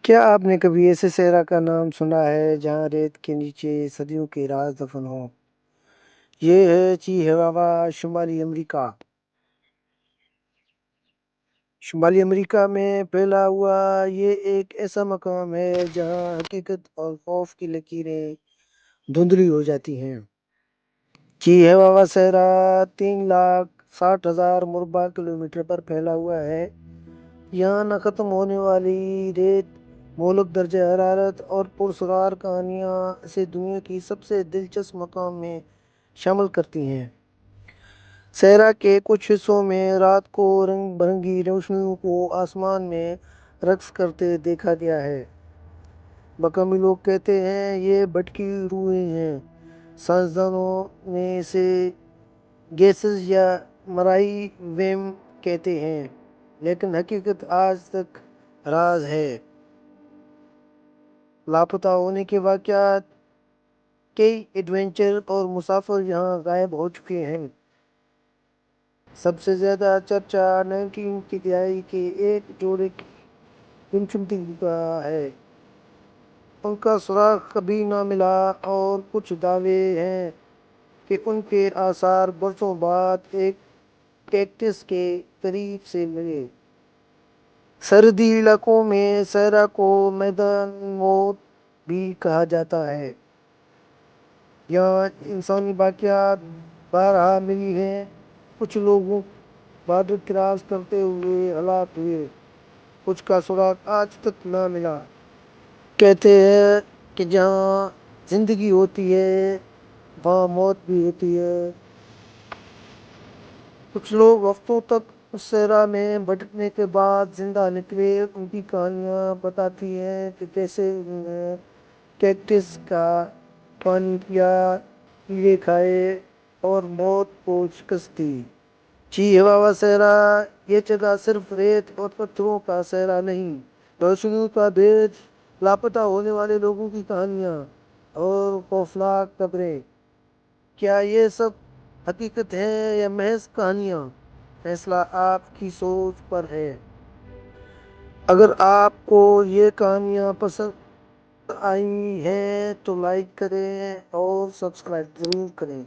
کیا آپ نے کبھی ایسے صحرا کا نام سنا ہے جہاں ریت کے نیچے صدیوں کے راز دفن ہوں؟ یہ ہے چیہواوا، شمالی امریکہ۔ شمالی امریکہ میں پھیلا ہوا یہ ایک ایسا مقام ہے جہاں حقیقت اور خوف کی لکیریں دھندلی ہو جاتی ہیں۔ چیہواوا صحرا 3,60,000 مربع کلومیٹر پر پھیلا ہوا ہے۔ یہاں نہ ختم ہونے والی ریت، مہلک درجہ حرارت اور پراسرار کہانیاں اسے دنیا کی سب سے دلچسپ مقام میں شامل کرتی ہیں۔ صحرا کے کچھ حصوں میں رات کو رنگ برنگی روشنیوں کو آسمان میں رقص کرتے دیکھا گیا ہے۔ مقامی لوگ کہتے ہیں یہ بھٹکی روحیں ہیں۔ سائنسدانوں نے اسے گیسز یا مرائی ویم کہتے ہیں، لیکن حقیقت آج تک راز ہے۔ لاپتہ ہونے کے واقعات، کئی ایڈوینچر اور مسافر یہاں غائب ہو چکے ہیں۔ سب سے زیادہ چرچا 19 کی دہائی کے ایک جوڑے کی گمشدگی کا ہے۔ ان کا سراغ کبھی نہ ملا اور کچھ دعوے ہیں کہ ان کے آثار برسوں بعد ایک کیکٹس کے قریب سے ملے۔ سرحدی علاقوں میں صحرا کو میدان موت بھی کہا جاتا ہے۔ یہاں انسانی باقیات بارہا ملی ہیں۔ کچھ لوگوں بارڈر کراس کرتے ہوئے ہلاک ہوئے، کچھ کا سراغ آج تک نہ ملا۔ کہتے ہیں کہ جہاں زندگی ہوتی ہے وہاں موت بھی ہوتی ہے۔ کچھ لوگ ہفتوں تک اس صحرا میں بھٹکنے کے بعد زندہ نکلے۔ ان کی کہانیاں بتاتی ہیں کہ کیسے انہوں نے کیکٹس کا پانی پیا، کیڑے کھائے اور موت کو شکست دی۔ چیہواوا صحرا یہ جگہ صرف ریت اور پتھروں کا صحرا نہیں، روشنیوں کا بھید، لاپتہ ہونے والے لوگوں کی کہانیاں اور خوفناک قبریں۔ کیا یہ سب حقیقت ہے یا محض کہانیاں؟ فیصلہ آپ کی سوچ پر ہے۔ اگر آپ کو یہ کہانیاں پسند آئی ہیں تو لائک کریں اور سبسکرائب ضرور کریں۔